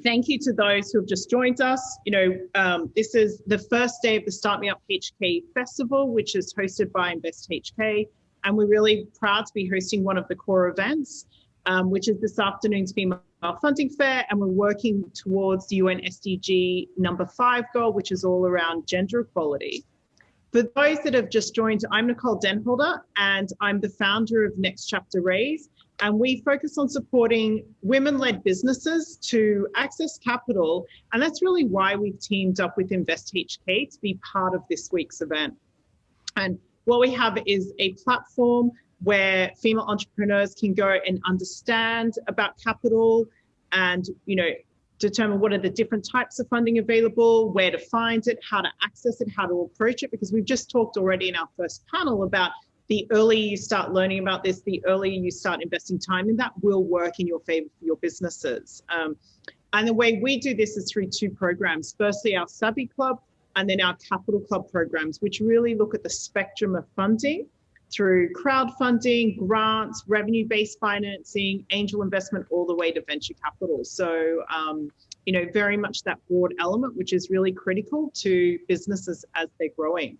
Thank you to those who have just joined us. This is the first day of the StartmeupHK Festival, which is hosted by InvestHK. And we're really proud to be hosting one of the core events, which is this afternoon's Female Funding Fair. And we're working towards the UN SDG number 5 goal, which is all around gender equality. For those that have just joined, I'm Nicole Denholder, and I'm the founder of Next Chapter Raise. And we focus on supporting women-led businesses to access capital. And that's really why we've teamed up with InvestHK to be part of this week's event. And what we have is a platform where female entrepreneurs can go and understand about capital and, determine what are the different types of funding available, where to find it, how to access it, how to approach it. Because we've just talked already in our first panel about the earlier you start learning about this, the earlier you start investing time in that will work in your favor for your businesses. And the way we do this is through 2 programs. Firstly, our Savvy Club, and then our Capital Club programs, which really look at the spectrum of funding through crowdfunding, grants, revenue-based financing, angel investment, all the way to venture capital. So, very much that broad element, which is really critical to businesses as they're growing.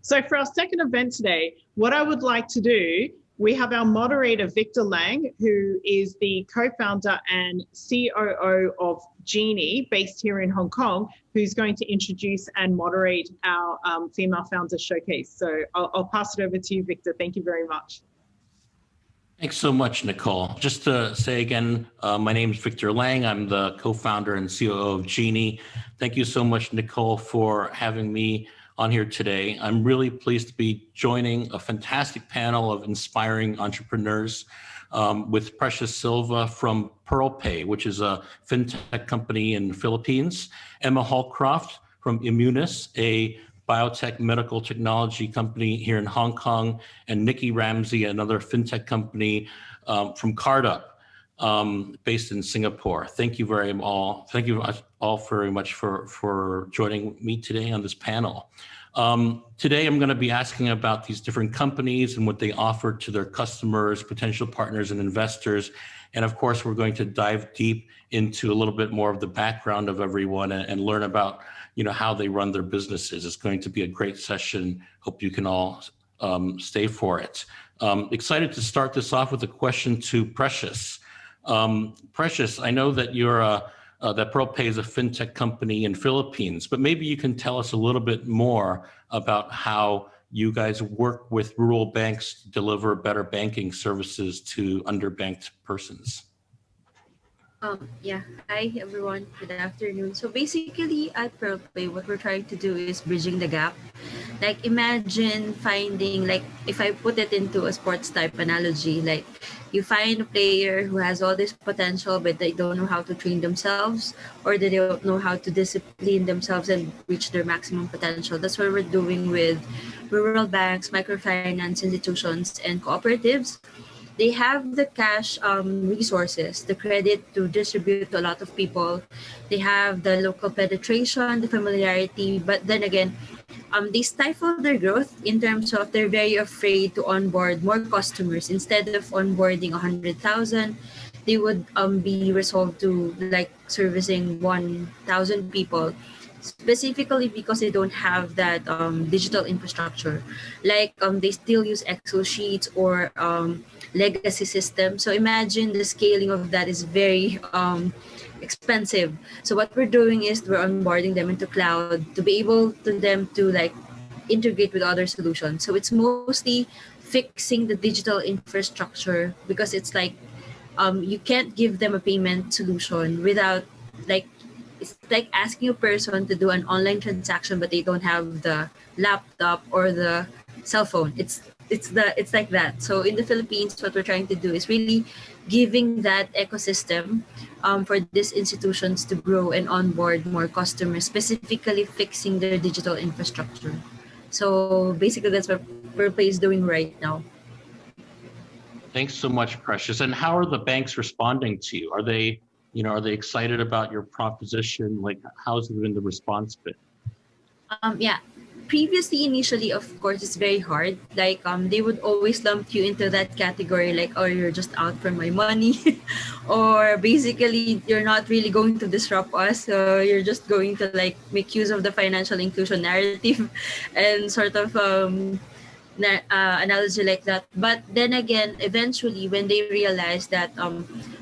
So for our second event today, what I would like to do, we have our moderator, Victor Lang, who is the co-founder and COO of Genie, based here in Hong Kong, who's going to introduce and moderate our Female Founder Showcase. So I'll pass it over to you, Victor. Thank you very much. Thanks so much, Nicole. Just to say again, my name is Victor Lang. I'm the co-founder and COO of Genie. Thank you so much, Nicole, for having me on here today. I'm really pleased to be joining a fantastic panel of inspiring entrepreneurs with Precious Silva from PearlPay, which is a fintech company in the Philippines, Emma Holcroft from Immunis, a biotech medical technology company here in Hong Kong, and Nikki Ramsey, another fintech company from Cardup, based in Singapore. Thank you all very much for joining me today on this panel. Today, I'm going to be asking about these different companies and what they offer to their customers, potential partners, and investors. And of course, we're going to dive deep into a little bit more of the background of everyone and learn about, how they run their businesses. It's going to be a great session. Hope you can all stay for it. Excited to start this off with a question to Precious. Precious, I know that that PearlPay is a fintech company in Philippines, but maybe you can tell us a little bit more about how you guys work with rural banks to deliver better banking services to underbanked persons. Yeah, hi everyone, good afternoon. So basically at PearlPay, what we're trying to do is bridging the gap. Like imagine finding, if I put it into a sports type analogy, you find a player who has all this potential, but they don't know how to train themselves, or they don't know how to discipline themselves and reach their maximum potential. That's what we're doing with rural banks, microfinance institutions, and cooperatives. They have the cash resources, the credit to distribute to a lot of people. They have the local penetration, the familiarity, but then again, they stifle their growth in terms of they're very afraid to onboard more customers. Instead of onboarding 100,000, they would be resolved to servicing 1,000 people, specifically because they don't have that digital infrastructure. They still use Excel sheets or legacy systems. So imagine the scaling of that is very expensive. So what we're doing is we're onboarding them into cloud to be able to integrate with other solutions. So it's mostly fixing the digital infrastructure, because it's you can't give them a payment solution without it's like asking a person to do an online transaction, but they don't have the laptop or the cell phone. It's like that. So in the Philippines, what we're trying to do is really giving that ecosystem for these institutions to grow and onboard more customers, specifically fixing their digital infrastructure. So basically, that's what PearlPay is doing right now. Thanks so much, Precious. And how are the banks responding to you? Are they excited about your proposition? How's been the response been? Yeah, previously, initially, of course, it's very hard. Like they would always lump you into that category, like, oh, you're just out for my money, or basically you're not really going to disrupt us. So you're just going to like make use of the financial inclusion narrative, and sort of analogy like that. But then again, eventually, when they realize that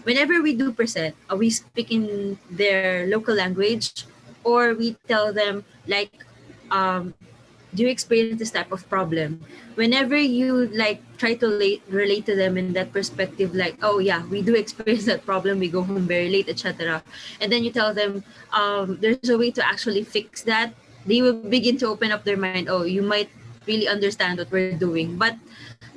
whenever we do present, we speak in their local language, or we tell them like, um, do you experience this type of problem? Whenever you like try to relate to them in that perspective, like, oh yeah, we do experience that problem, we go home very late, etc. And then you tell them there's a way to actually fix that, they will begin to open up their mind. Oh, you might really understand what we're doing. But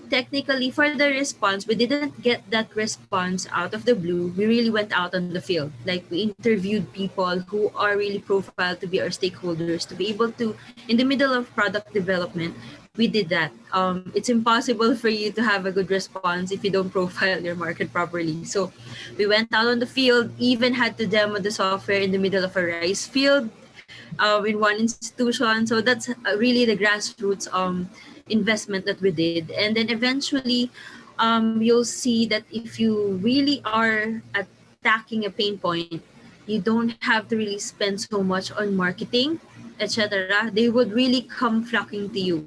technically, for the response, we didn't get that response out of the blue. We really went out on the field. Like, we interviewed people who are really profiled to be our stakeholders, to be able to, in the middle of product development, we did that. It's impossible for you to have a good response if you don't profile your market properly. So we went out on the field, even had to demo the software in the middle of a rice field in one institution. So that's really the grassroots investment that we did. And then eventually, you'll see that if you really are attacking a pain point, you don't have to really spend so much on marketing, etc. They would really come flocking to you.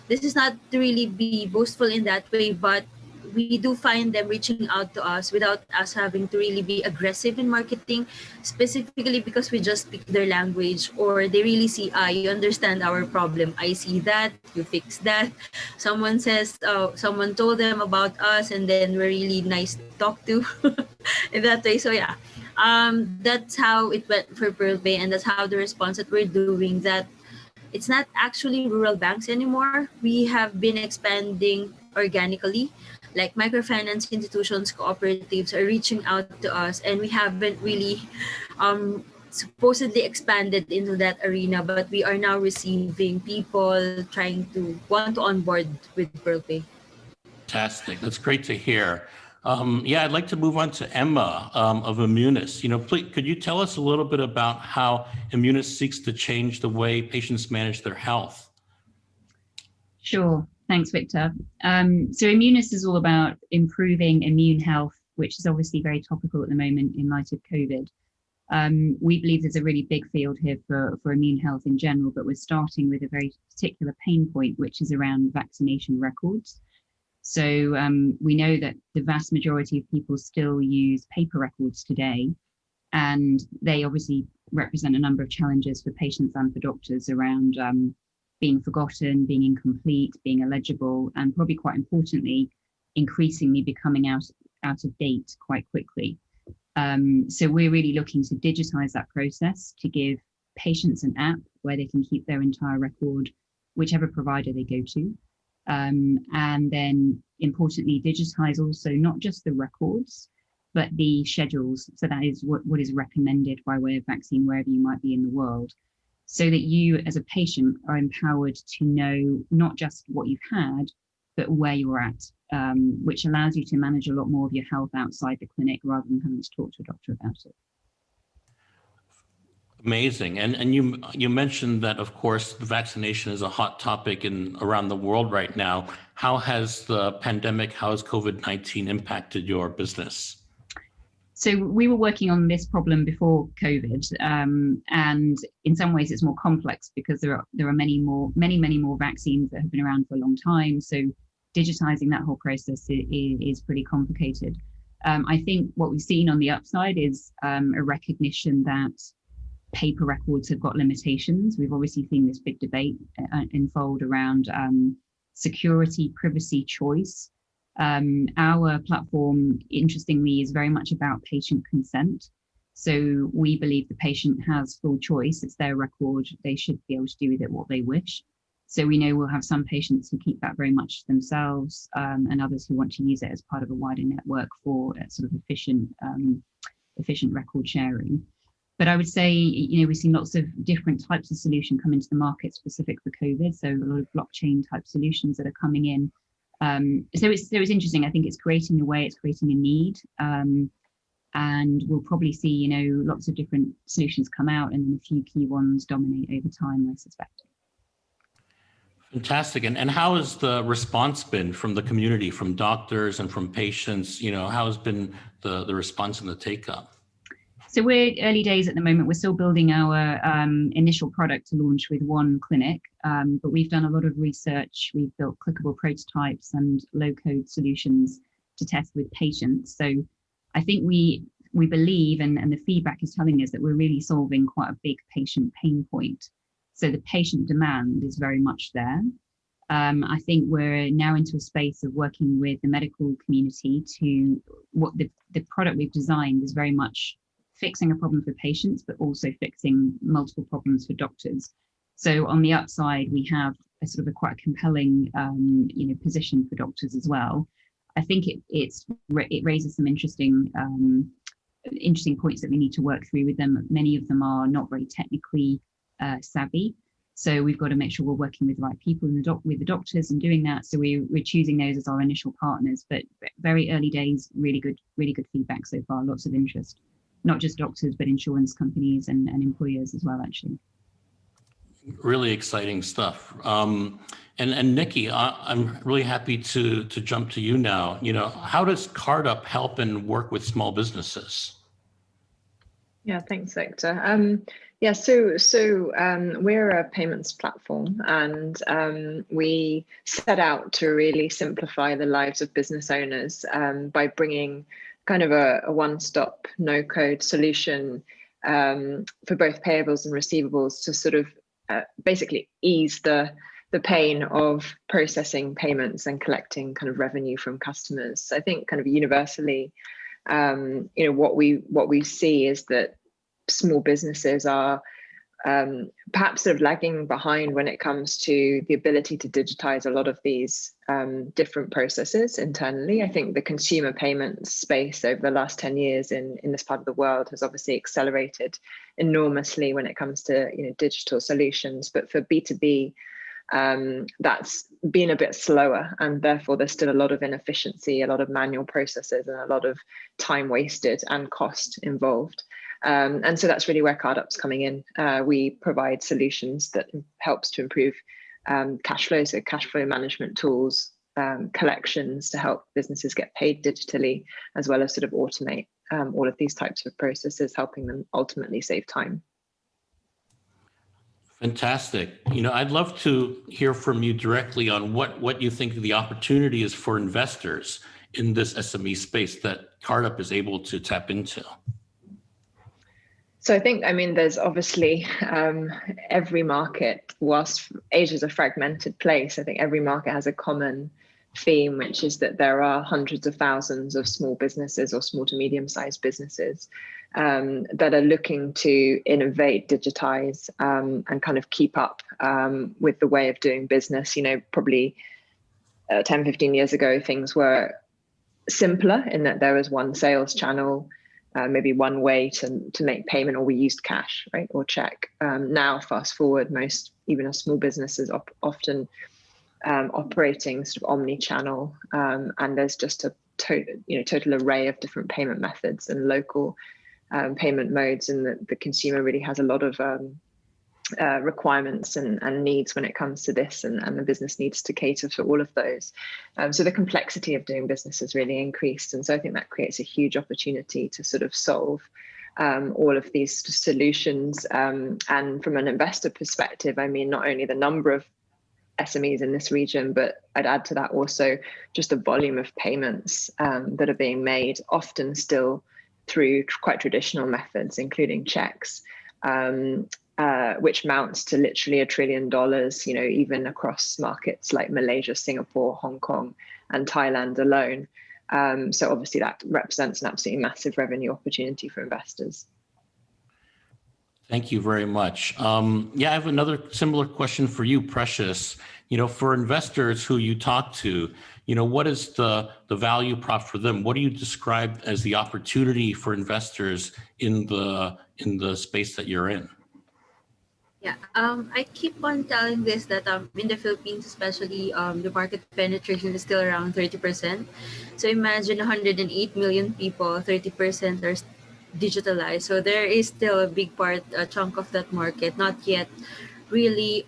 This is not to really be boastful in that way, but we do find them reaching out to us without us having to really be aggressive in marketing, specifically because we just speak their language, or they really see, you understand our problem. I see that, you fix that. Someone says, someone told them about us, and then we're really nice to talk to in that way. So yeah, that's how it went for Pearl Pay, and that's how the response that we're doing, that it's not actually rural banks anymore. We have been expanding organically. Like microfinance institutions, cooperatives are reaching out to us, and we haven't really supposedly expanded into that arena, but we are now receiving people trying to want to onboard with PearlPay. Fantastic. That's great to hear. Yeah, I'd like to move on to Emma of Immunis. Please, could you tell us a little bit about how Immunis seeks to change the way patients manage their health? Sure. Thanks, Victor. So Immunis is all about improving immune health, which is obviously very topical at the moment in light of COVID. We believe there's a really big field here for immune health in general, but we're starting with a very particular pain point, which is around vaccination records. So we know that the vast majority of people still use paper records today, and they obviously represent a number of challenges for patients and for doctors around being forgotten, being incomplete, being illegible, and probably quite importantly, increasingly becoming out of date quite quickly. So we're really looking to digitize that process, to give patients an app where they can keep their entire record, whichever provider they go to. And then importantly, digitize also not just the records, but the schedules. So that is what is recommended by way of vaccine wherever you might be in the world, so that you as a patient are empowered to know not just what you've had, but where you're at, which allows you to manage a lot more of your health outside the clinic rather than having to talk to a doctor about it. Amazing. And you mentioned that, of course, vaccination is a hot topic around the world right now. How has the pandemic, how has COVID-19 impacted your business? So we were working on this problem before COVID, and in some ways it's more complex because there are many more vaccines that have been around for a long time. So digitizing that whole process is pretty complicated. I think what we've seen on the upside is a recognition that paper records have got limitations. We've obviously seen this big debate unfold around security, privacy, choice. Our platform, interestingly, is very much about patient consent. So we believe the patient has full choice. It's their record. They should be able to do with it what they wish. So we know we'll have some patients who keep that very much to themselves, and others who want to use it as part of a wider network for sort of efficient record sharing. But I would say, we've seen lots of different types of solution come into the market specific for COVID. So a lot of blockchain type solutions that are coming in. So it's interesting. I think it's creating a way, it's creating a need. And we'll probably see, lots of different solutions come out, and then a few key ones dominate over time, I suspect. Fantastic. And how has the response been from the community, from doctors and from patients? How has been the response and the take-up? So we're early days at the moment. We're still building our initial product to launch with one clinic, but we've done a lot of research. We've built clickable prototypes and low-code solutions to test with patients. So I think we believe, and the feedback is telling us that we're really solving quite a big patient pain point. So the patient demand is very much there. I think we're now into a space of working with the medical community to what the product we've designed is very much fixing a problem for patients, but also fixing multiple problems for doctors. So on the upside, we have a sort of a quite compelling, position for doctors as well. I think it raises some interesting points that we need to work through with them. Many of them are not very technically savvy. So we've got to make sure we're working with the right people with the doctors and doing that. So we're choosing those as our initial partners, but very early days, really good feedback so far, lots of interest. Not just doctors, but insurance companies and employers as well, actually. Really exciting stuff. And Nikki, I'm really happy to jump to you now. How does Cardup help and work with small businesses? Yeah, thanks, Victor. So we're a payments platform, and we set out to really simplify the lives of business owners by bringing kind of a one-stop, no-code solution for both payables and receivables to sort of basically ease the pain of processing payments and collecting kind of revenue from customers. I think kind of universally, what we see is that small businesses are perhaps sort of lagging behind when it comes to the ability to digitize a lot of these different processes internally. I think the consumer payments space over the last 10 years in this part of the world has obviously accelerated enormously when it comes to digital solutions. But for B2B, that's been a bit slower, and therefore there's still a lot of inefficiency, a lot of manual processes, and a lot of time wasted and cost involved. And so that's really where Cardup's coming in. We provide solutions that helps to improve cash flow, so cash flow management tools, collections to help businesses get paid digitally, as well as sort of automate all of these types of processes, helping them ultimately save time. Fantastic. I'd love to hear from you directly on what you think the opportunity is for investors in this SME space that Cardup is able to tap into. So I think, there's obviously every market, whilst Asia is a fragmented place, I think every market has a common theme, which is that there are hundreds of thousands of small businesses or small to medium-sized businesses that are looking to innovate, digitize, and kind of keep up with the way of doing business. Probably 10, 15 years ago, things were simpler in that there was one sales channel, maybe one way to make payment, or we used cash, right, or check. Now, fast forward, most even a small businesses often operating sort of omni-channel, and there's just a total array of different payment methods and local payment modes, and the consumer really has a lot of requirements and needs when it comes to this, and the business needs to cater for all of those. So the complexity of doing business has really increased, and so I think that creates a huge opportunity to sort of solve all of these solutions. And from an investor perspective, not only the number of SMEs in this region, but I'd add to that also just the volume of payments that are being made, often still through quite traditional methods, including checks, which mounts to literally $1 trillion, even across markets like Malaysia, Singapore, Hong Kong, and Thailand alone. So obviously that represents an absolutely massive revenue opportunity for investors. Thank you very much. I have another similar question for you, Precious. For investors who you talk to, what is the value prop for them? What do you describe as the opportunity for investors in the space that you're in? Yeah, I keep on telling this that in the Philippines, especially, the market penetration is still around 30%. So imagine 108 million people, 30% are digitalized. So there is still a big part, a chunk of that market not yet really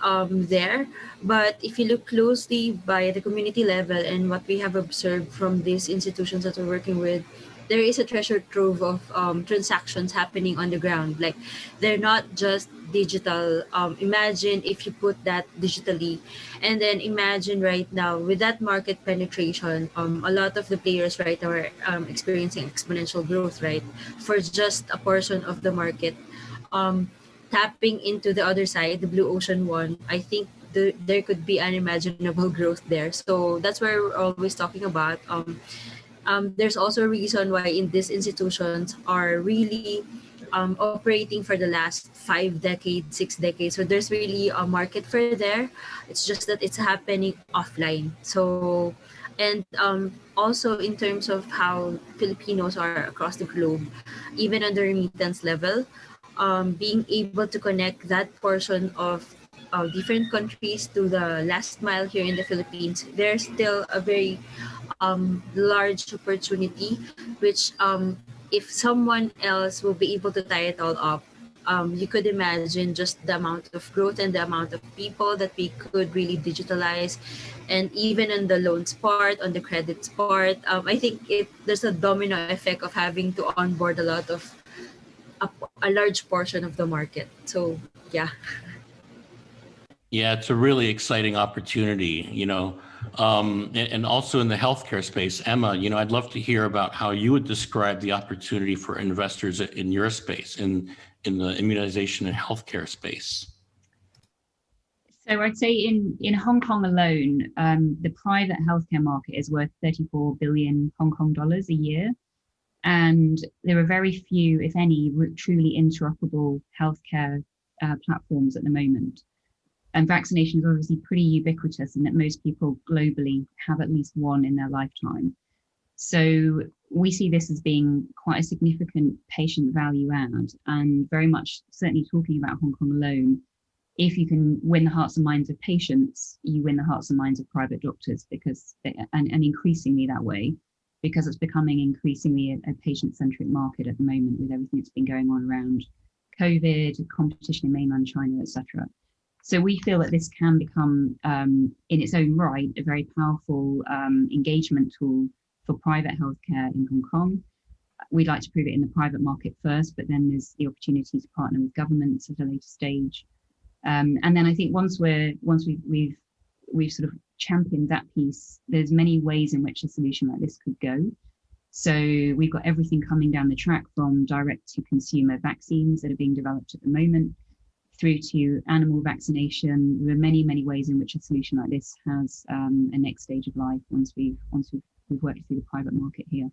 there. But if you look closely by the community level and what we have observed from these institutions that we're working with, there is a treasure trove of transactions happening on the ground. Like, they're not just digital. Imagine if you put that digitally, and then imagine right now with that market penetration, a lot of the players right now are experiencing exponential growth, right? For just a portion of the market, tapping into the other side, the blue ocean one, I think there could be unimaginable growth there. So that's where we're always talking about. There's also a reason why in these institutions are really operating for the last 5 decades, 6 decades. So there's really a market for there. It's just that it's happening offline. So, and also in terms of how Filipinos are across the globe, even on the remittance level, being able to connect that portion of different countries to the last mile here in the Philippines, there's still a very large opportunity, which if someone else will be able to tie it all up, you could imagine just the amount of growth and the amount of people that we could really digitalize. And even on the loans part, on the credits part, I think there's a domino effect of having to onboard a lot of a large portion of the market. So yeah. Yeah, it's a really exciting opportunity, and also in the healthcare space. Emma, I'd love to hear about how you would describe the opportunity for investors in your space, in the immunization and healthcare space. So I'd say in Hong Kong alone, the private healthcare market is worth 34 billion Hong Kong dollars a year. And there are very few, if any, truly interoperable healthcare platforms at the moment. And vaccination is obviously pretty ubiquitous in that most people globally have at least one in their lifetime. So we see this as being quite a significant patient value add, and very much, certainly talking about Hong Kong alone, if you can win the hearts and minds of patients, you win the hearts and minds of private doctors, and increasingly that way, because it's becoming increasingly a patient-centric market at the moment with everything that's been going on around COVID, competition in mainland China, etc. So we feel that this can become, in its own right, a very powerful engagement tool for private healthcare in Hong Kong. We'd like to prove it in the private market first, but then there's the opportunity to partner with governments at a later stage. And then I think once we've sort of championed that piece, there's many ways in which a solution like this could go. So we've got everything coming down the track from direct to consumer vaccines that are being developed at the moment, through to animal vaccination. There are many, many ways in which a solution like this has a next stage of life once we've worked through the private market here.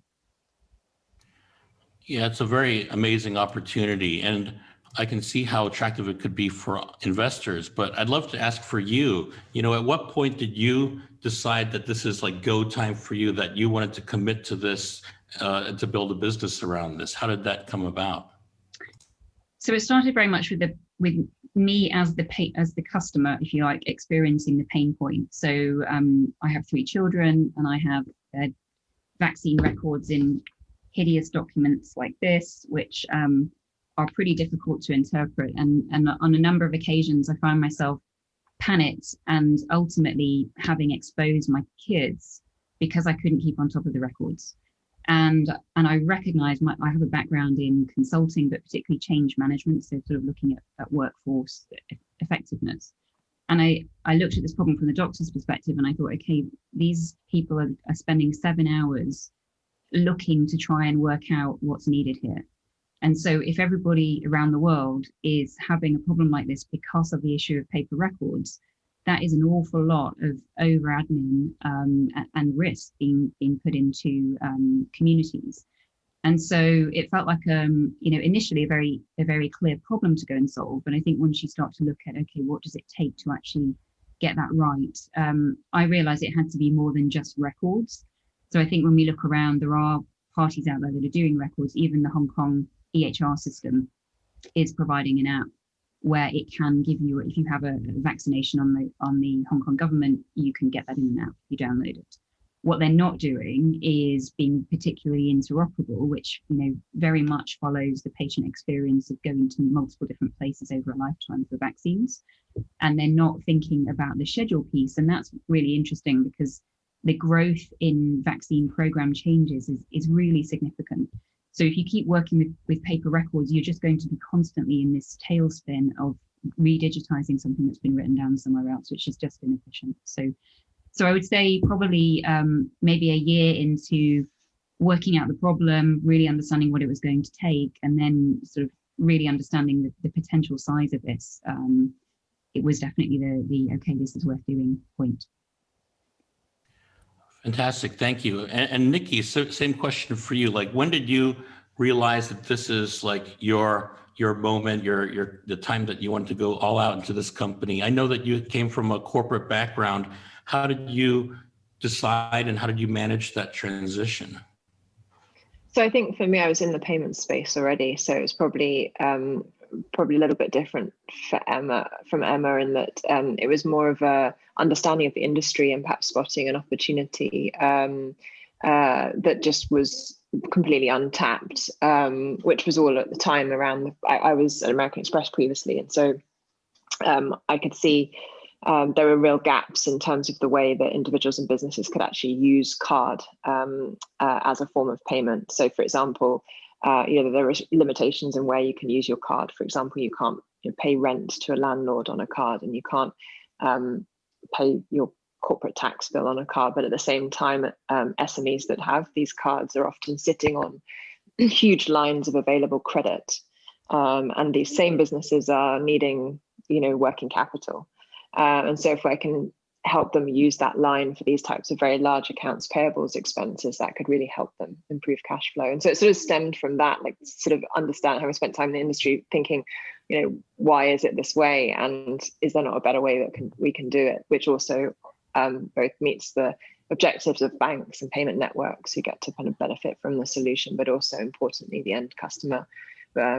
Yeah, it's a very amazing opportunity, and I can see how attractive it could be for investors. But I'd love to ask for you, at what point did you decide that this is like go time for you, that you wanted to commit to this, to build a business around this? How did that come about? So it started very much with me as the customer, if you like, experiencing the pain point. So I have 3 children, and I have vaccine records in hideous documents like this, which are pretty difficult to interpret. And on a number of occasions, I find myself panicked and ultimately having exposed my kids because I couldn't keep on top of the records. And I recognize I have a background in consulting, but particularly change management, so sort of looking at workforce effectiveness. And I looked at this problem from the doctor's perspective, and I thought, okay, these people are spending 7 hours looking to try and work out what's needed here. And so if everybody around the world is having a problem like this because of the issue of paper records, that is an awful lot of over admin and risk being put into communities. And so it felt like, initially a very clear problem to go and solve. But I think once you start to look at, okay, what does it take to actually get that right? I realized it had to be more than just records. So I think when we look around, there are parties out there that are doing records. Even the Hong Kong EHR system is providing an app where it can give you, if you have a vaccination on the Hong Kong government, you can get that in an app, you download it. What they're not doing is being particularly interoperable, which very much follows the patient experience of going to multiple different places over a lifetime for vaccines. and they're not thinking about the schedule piece. And that's really interesting because the growth in vaccine program changes is really significant. So if you keep working with paper records, you're just going to be constantly in this tailspin of redigitizing something that's been written down somewhere else, which is just inefficient. So I would say probably maybe a year into working out the problem, really understanding what it was going to take, and then sort of really understanding the potential size of this. It was definitely the okay, this is worth doing point. Fantastic, thank you. And Nikki, same question for you. Like, when did you realize that this is like your moment, the time that you wanted to go all out into this company? I know that you came from a corporate background. How did you decide, and how did you manage that transition? So I think for me, I was in the payment space already, so it was probably a little bit different from Emma in that it was more of a understanding of the industry and perhaps spotting an opportunity that just was completely untapped, which was all at the time around. I was at American Express previously, and so I could see there were real gaps in terms of the way that individuals and businesses could actually use card as a form of payment. So, for example, there are limitations in where you can use your card. For example, you can't pay rent to a landlord on a card, and you can't pay your corporate tax bill on a card. But at the same time, SMEs that have these cards are often sitting on huge lines of available credit, and these same businesses are needing, working capital. And so if I can help them use that line for these types of very large accounts payables expenses, that could really help them improve cash flow. And so it sort of stemmed from that, like sort of understand how I spent time in the industry thinking, why is it this way? And is there not a better way that we can do it? Which also both meets the objectives of banks and payment networks who get to kind of benefit from the solution, but also importantly, the end customer,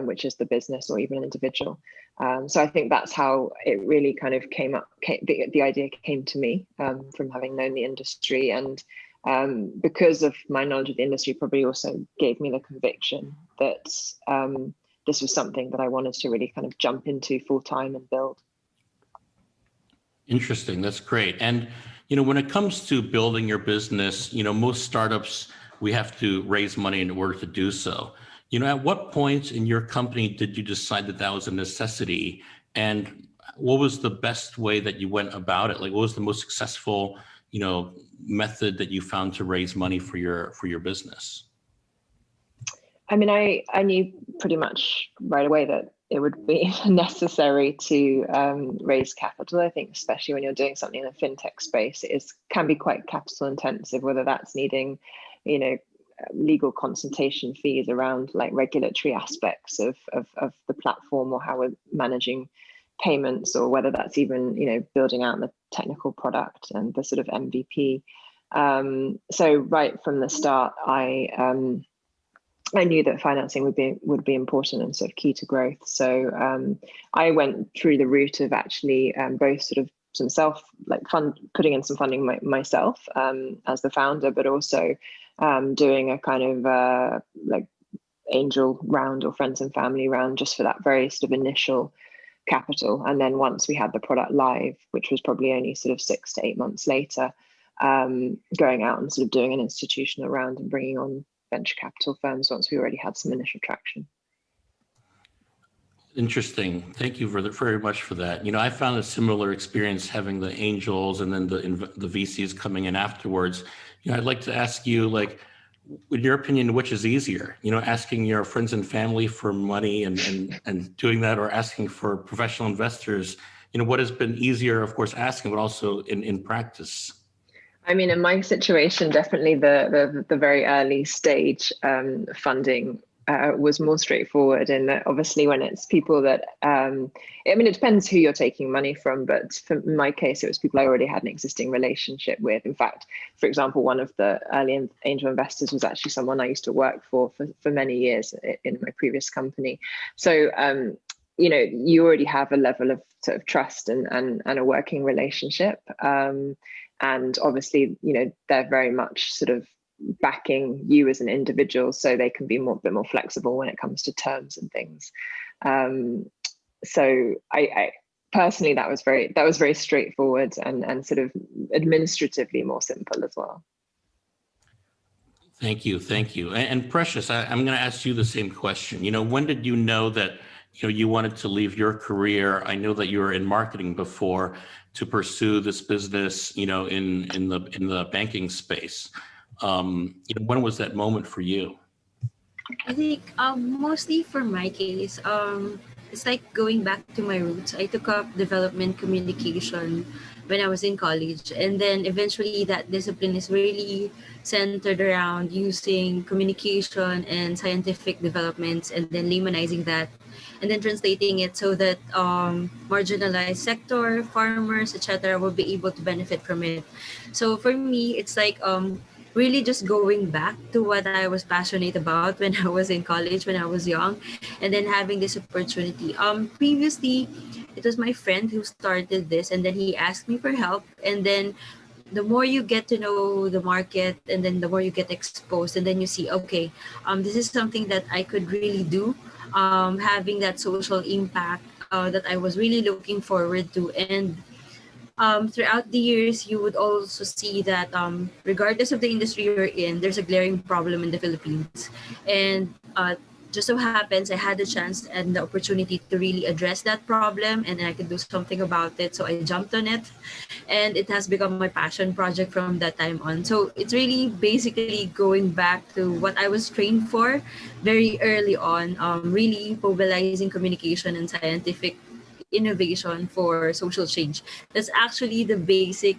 which is the business or even an individual. So I think that's how it really kind of the idea came to me from having known the industry, and because of my knowledge of the industry probably also gave me the conviction that this was something that I wanted to really kind of jump into full time and build. Interesting, that's great. And when it comes to building your business, most startups, we have to raise money in order to do so. At what point in your company did you decide that was a necessity, and what was the best way that you went about it? Like, what was the most successful, method that you found to raise money for your business? I mean, I knew pretty much right away that it would be necessary to raise capital. I think especially when you're doing something in the fintech space, it can be quite capital intensive, whether that's needing, legal consultation fees around like regulatory aspects of the platform or how we're managing payments, or whether that's even building out the technical product and the sort of MVP. So right from the start, I knew that financing would be important and sort of key to growth. So I went through the route of actually both sort of some putting in some funding myself as the founder, but also doing a kind of like angel round or friends and family round just for that very sort of initial capital. And then once we had the product live, which was probably only sort of 6 to 8 months later, going out and sort of doing an institutional round and bringing on venture capital firms once we already had some initial traction. Interesting. Thank you very much for that. I found a similar experience having the angels and then the VCs coming in afterwards. I'd like to ask you, like, in your opinion, which is easier? Asking your friends and family for money and doing that, or asking for professional investors? What has been easier? Of course, asking, but also in practice. I mean, in my situation, definitely the very early stage funding was more straightforward, and obviously when it's people that it depends who you're taking money from, but in my case it was people I already had an existing relationship with. In fact, for example, one of the early angel investors was actually someone I used to work for many years in my previous company. So you already have a level of sort of trust and a working relationship, and obviously they're very much sort of backing you as an individual, so they can be a bit more flexible when it comes to terms and things. So I personally, that was very straightforward and sort of administratively more simple as well. Thank you. And Precious, I'm going to ask you the same question. When did you know that you wanted to leave your career? I know that you were in marketing before to pursue this business, in the banking space. When was that moment for you? I think mostly for my case, it's like going back to my roots. I took up development communication when I was in college, and then eventually that discipline is really centered around using communication and scientific developments, and then laymanizing that, and then translating it so that marginalized sector, farmers, etc., will be able to benefit from it. So for me, it's like really just going back to what I was passionate about when I was in college, when I was young, and then having this opportunity. Previously, it was my friend who started this, and then he asked me for help, and then the more you get to know the market, and then the more you get exposed, and then you see, okay, this is something that I could really do, having that social impact that I was really looking forward to. And throughout the years, you would also see that regardless of the industry you're in, there's a glaring problem in the Philippines. And just so happens I had the chance and the opportunity to really address that problem, and I could do something about it. So I jumped on it, and it has become my passion project from that time on. So it's really basically going back to what I was trained for very early on, really mobilizing communication and scientific innovation for social change. That's actually the basic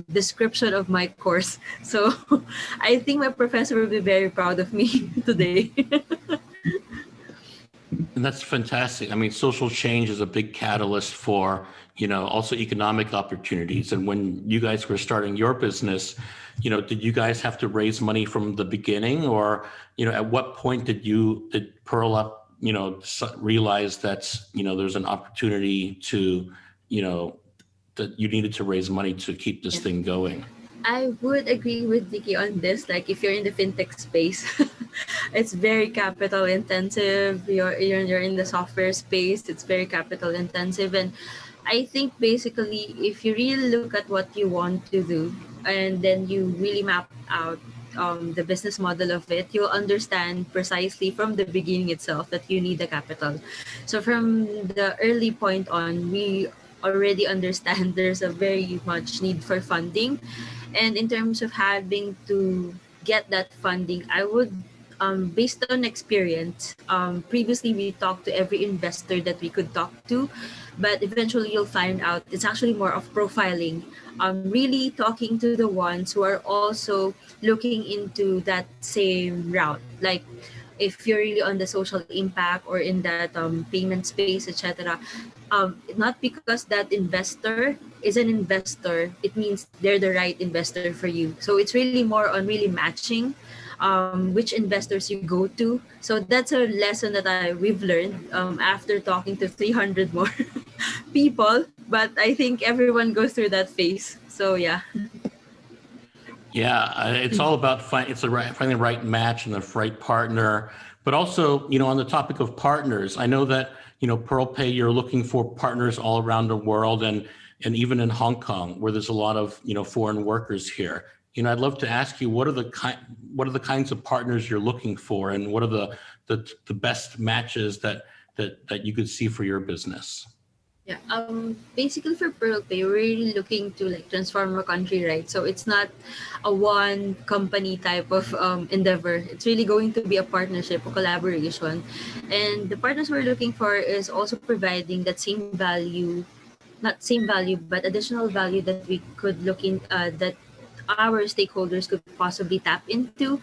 description of my course. So I think my professor will be very proud of me today. And that's fantastic. I mean, social change is a big catalyst for, also economic opportunities. And when you guys were starting your business, did you guys have to raise money from the beginning, or, at what point did Pearl Up, realize that, there's an opportunity to, that you needed to raise money to keep this thing going? I would agree with Vicky on this. Like, if you're in the fintech space, it's very capital intensive. You're in the software space, it's very capital intensive. And I think basically, if you really look at what you want to do, and then you really map out the business model of it, you'll understand precisely from the beginning itself that you need the capital. So from the early point on, we already understand there's a very much need for funding. And in terms of having to get that funding, I would, based on experience, previously we talked to every investor that we could talk to, but eventually you'll find out it's actually more of profiling, really talking to the ones who are also looking into that same route. Like, if you're really on the social impact or in that payment space, etc., not because that investor is an investor, it means they're the right investor for you. So it's really more on really matching which investors you go to. So that's a lesson that we've learned after talking to 300 more people. But I think everyone goes through that phase. So yeah. Yeah, it's all about finding the right match and the right partner. But also, on the topic of partners, I know that, Pearl Pay, you're looking for partners all around the world, and even in Hong Kong, where there's a lot of, foreign workers here. I'd love to ask you, what are the kinds of partners you're looking for, and what are the best matches that you could see for your business? Yeah. Basically for Pearl Pay, we're really looking to like transform a country, right? So it's not a one company type of endeavor. It's really going to be a partnership, a collaboration. And the partners we're looking for is also providing that same value, not same value, but additional value that we could look in, that our stakeholders could possibly tap into.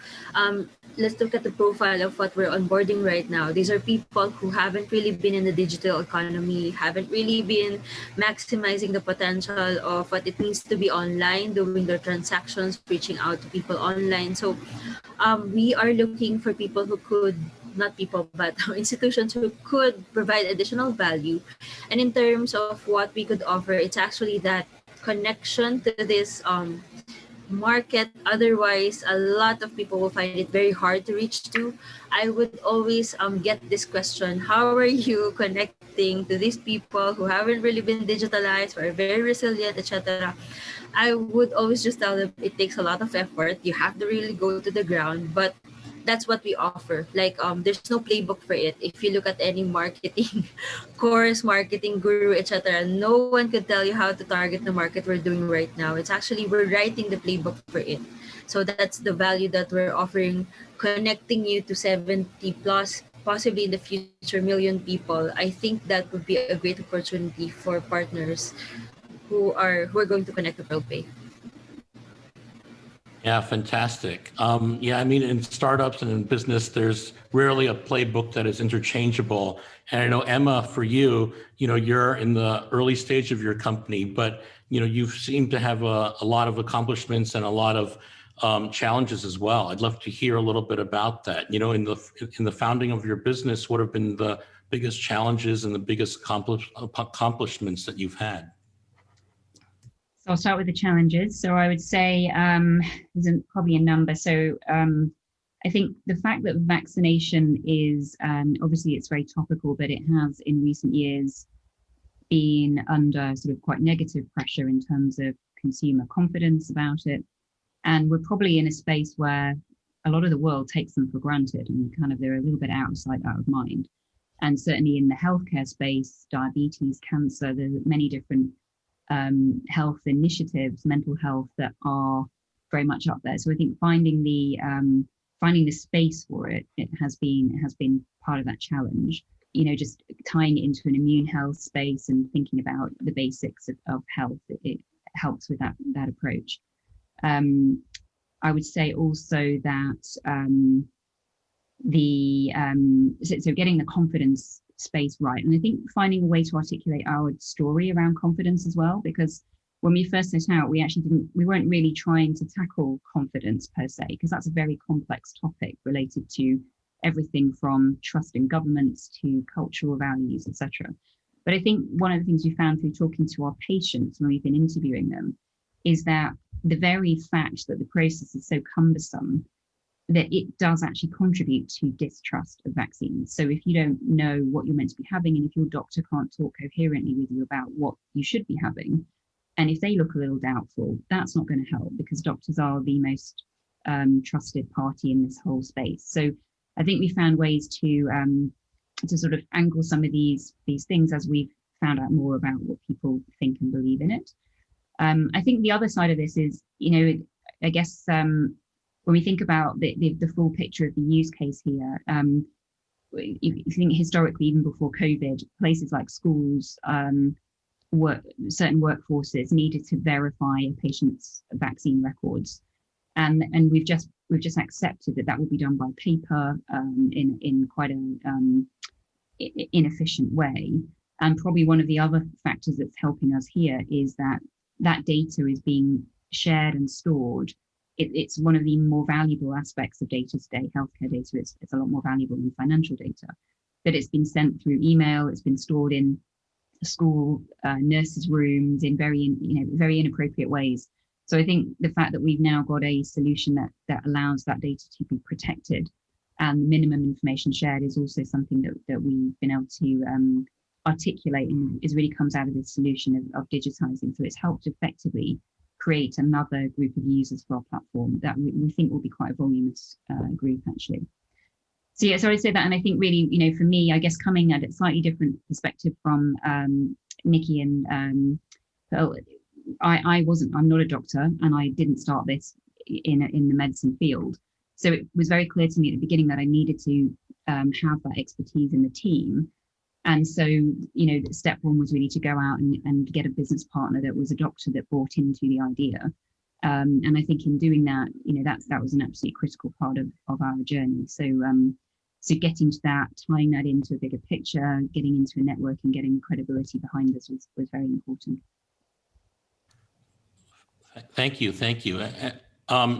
Let's look at the profile of what we're onboarding right now. These are people who haven't really been in the digital economy, haven't really been maximizing the potential of what it means to be online, doing their transactions, reaching out to people online. So we are looking for people who could, not people, but institutions who could provide additional value. And in terms of what we could offer, it's actually that connection to this market. Otherwise, a lot of people will find it very hard to reach to. I would always get this question: how are you connected thing to these people who haven't really been digitalized or are very resilient, etc., I would always just tell them it takes a lot of effort. You have to really go to the ground, but that's what we offer. Like there's no playbook for it. If you look at any marketing course, marketing guru, etc., no one could tell you how to target the market we're doing right now. It's actually we're writing the playbook for it. So that's the value that we're offering, connecting you to 70 plus, possibly in the future, million people. I think that would be a great opportunity for partners who are going to connect to WorldPay. Yeah, fantastic. Yeah, I mean, in startups and in business, there's rarely a playbook that is interchangeable. And I know, Emma, for you, you're in the early stage of your company, but, you seem to have a lot of accomplishments and a lot of challenges as well. I'd love to hear a little bit about that. In the founding of your business, what have been the biggest challenges and the biggest accomplishments that you've had? So I'll start with the challenges. So I would say there's probably a number. So I think the fact that vaccination is, obviously it's very topical, but it has in recent years been under sort of quite negative pressure in terms of consumer confidence about it. And we're probably in a space where a lot of the world takes them for granted and they're a little bit out of sight, out of mind. And certainly in the healthcare space, diabetes, cancer, there's many different health initiatives, mental health, that are very much up there. So I think finding the space for it has been part of that challenge. Just tying it into an immune health space and thinking about the basics of health, it helps with that approach. I would say also that so getting the confidence space right, and I think finding a way to articulate our story around confidence as well, because when we first set out, we weren't really trying to tackle confidence per se, because that's a very complex topic related to everything from trust in governments to cultural values, etc. But I think one of the things we found through talking to our patients when we've been interviewing them is that the very fact that the process is so cumbersome, that it does actually contribute to distrust of vaccines. So if you don't know what you're meant to be having, and if your doctor can't talk coherently with you about what you should be having, and if they look a little doubtful, that's not going to help, because doctors are the most trusted party in this whole space. So I think we found ways to sort of angle some of these things as we've found out more about what people think and believe in it. I think the other side of this is, I guess when we think about the full picture of the use case here, if you think historically, even before COVID, places like schools, certain workforces needed to verify a patient's vaccine records, and we've just accepted that will be done by paper in quite an inefficient way. And probably one of the other factors that's helping us here is that data is being shared and stored. It's one of the more valuable aspects of data today. Healthcare data is a lot more valuable than financial data. But it's been sent through email. It's been stored in school nurses' rooms in very inappropriate ways. So I think the fact that we've now got a solution that allows that data to be protected and minimum information shared is also something that we've been able to articulate, and it really comes out of this solution of digitizing. So it's helped effectively create another group of users for our platform that we think will be quite a voluminous group, actually. So yeah, so I say that, and I think really, for me, I guess coming at a slightly different perspective from Nikki and I'm not a doctor, and I didn't start this in the medicine field. So it was very clear to me at the beginning that I needed to have that expertise in the team. And so, step one was really to go out and get a business partner that was a doctor that bought into the idea. And I think in doing that, that was an absolutely critical part of our journey. So getting to that, tying that into a bigger picture, getting into a network and getting credibility behind this was very important. Thank you.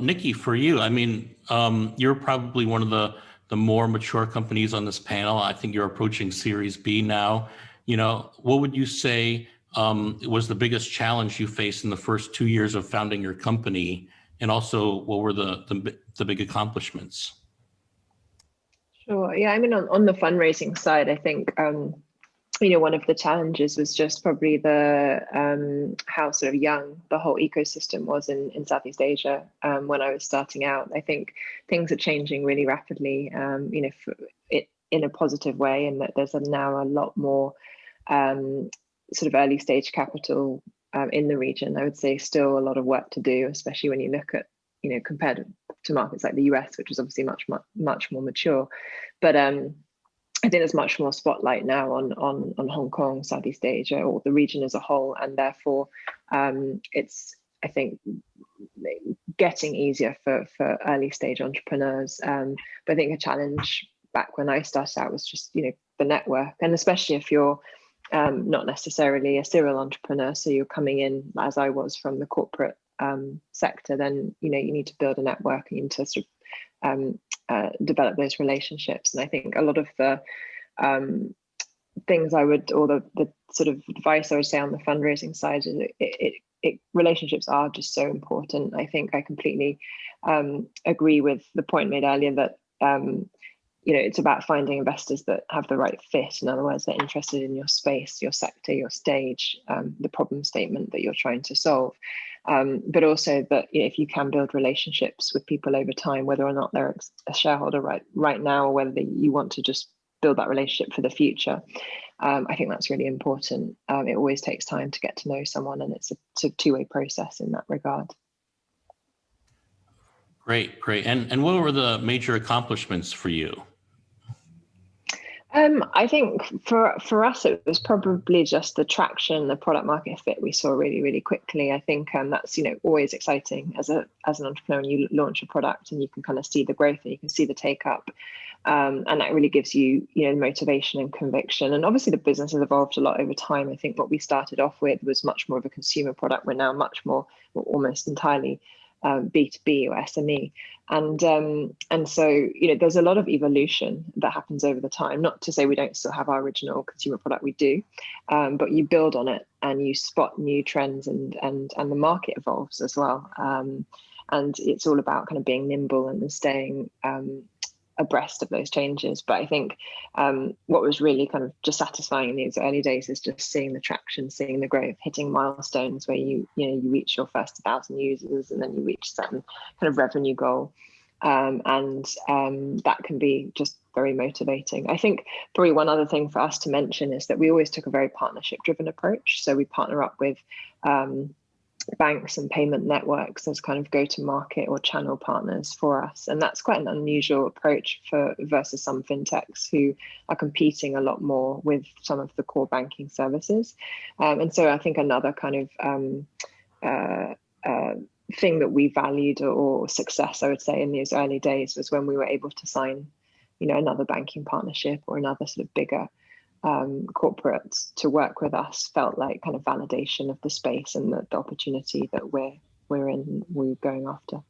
Nikki, for you, I mean, you're probably one of the more mature companies on this panel. I think you're approaching Series B now. What would you say was the biggest challenge you faced in the first 2 years of founding your company? And also, what were the big accomplishments? Sure. Yeah, I mean, on the fundraising side, I think one of the challenges was just probably the how sort of young the whole ecosystem was in Southeast Asia when I was starting out. I think things are changing really rapidly, in a positive way, and that there's now a lot more sort of early stage capital in the region. I would say still a lot of work to do, especially when you look at, compared to markets like the US, which is obviously much more mature. But I think there's much more spotlight now on Hong Kong, Southeast Asia, or the region as a whole, and therefore it's, I think, getting easier for early stage entrepreneurs. But I think a challenge back when I started out was just the network, and especially if you're not necessarily a serial entrepreneur, so you're coming in as I was from the corporate sector, then you need to build a network and you need to sort of develop those relationships. And I think a lot of the things the sort of advice I would say on the fundraising side is relationships are just so important. I think I completely agree with the point made earlier that it's about finding investors that have the right fit. In other words, they're interested in your space, your sector, your stage, the problem statement that you're trying to solve. But also that if you can build relationships with people over time, whether or not they're a shareholder right now, or whether you want to just build that relationship for the future, I think that's really important. It always takes time to get to know someone, and it's a sort of two-way process in that regard. Great. And what were the major accomplishments for you? I think for us, it was probably just the traction, the product market fit we saw really, really quickly. I think that's always exciting as an entrepreneur when you launch a product and you can kind of see the growth and you can see the take up, and that really gives you motivation and conviction. And obviously the business has evolved a lot over time. I think what we started off with was much more of a consumer product. We're now much more, almost entirely B2B or SME, and so there's a lot of evolution that happens over the time. Not to say we don't still have our original consumer product, we do, but you build on it and you spot new trends, and the market evolves as well, and it's all about kind of being nimble and staying abreast of those changes. But I think what was really kind of just satisfying in these early days is just seeing the traction, seeing the growth, hitting milestones where you reach your first 1,000 users, and then you reach a certain kind of revenue goal, and that can be just very motivating. I think probably one other thing for us to mention is that we always took a very partnership driven approach. So we partner up with banks and payment networks as kind of go-to-market or channel partners for us, and that's quite an unusual approach versus some fintechs who are competing a lot more with some of the core banking services. And so I think another kind of thing that we valued, or success, I would say, in these early days was when we were able to sign, another banking partnership or another sort of bigger corporates to work with us. Felt like kind of validation of the space and the opportunity that we're going after.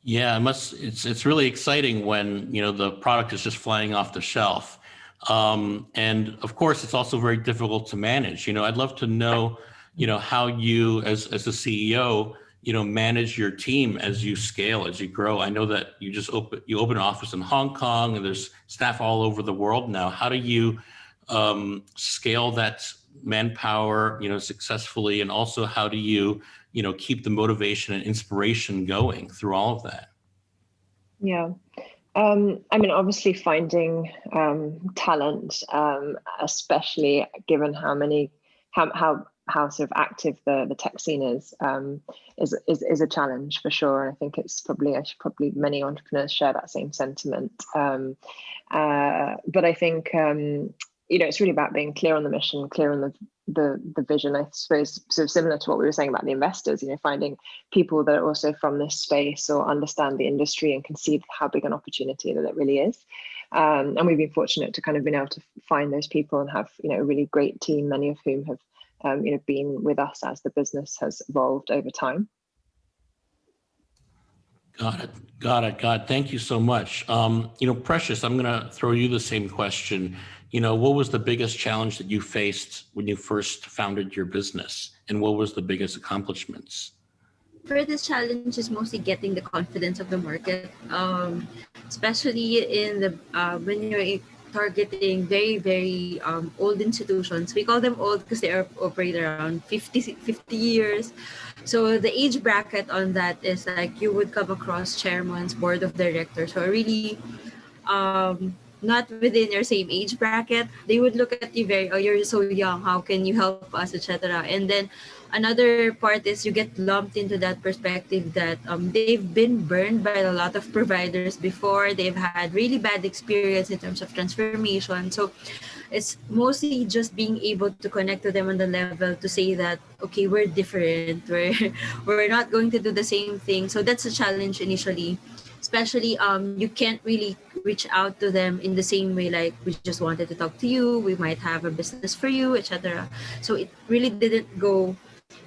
Yeah, it's really exciting when the product is just flying off the shelf, and of course it's also very difficult to manage. I'd love to know how you as a CEO manage your team as you scale, as you grow. I know that you open an office in Hong Kong, and there's staff all over the world now. How do you scale that manpower, successfully, and also how do you, keep the motivation and inspiration going through all of that? Yeah. I mean, obviously finding talent, especially given how sort of active the tech scene is a challenge for sure. And I think it's probably many entrepreneurs share that same sentiment. But I think it's really about being clear on the mission, clear on the vision. I suppose sort of similar to what we were saying about the investors, finding people that are also from this space or understand the industry and can see how big an opportunity that it really is. And we've been fortunate to kind of been able to find those people and have a really great team, many of whom have been with us as the business has evolved over time. Got it. Thank you so much. Precious, I'm going to throw you the same question. What was the biggest challenge that you faced when you first founded your business, and what was the biggest accomplishments? For this challenge is mostly getting the confidence of the market, especially in the when you're targeting very, very old institutions. We call them old because they are operate around 50 years. So the age bracket on that is like you would come across chairmans, board of directors who are really not within your same age bracket. They would look at you very, oh, you're so young, how can you help us, etc. And then another part is you get lumped into that perspective that they've been burned by a lot of providers before. They've had really bad experience in terms of transformation. So it's mostly just being able to connect to them on the level to say that, okay, we're different. We're not going to do the same thing. So that's a challenge initially. Especially you can't really reach out to them in the same way, like we just wanted to talk to you, we might have a business for you, etc. So it really didn't go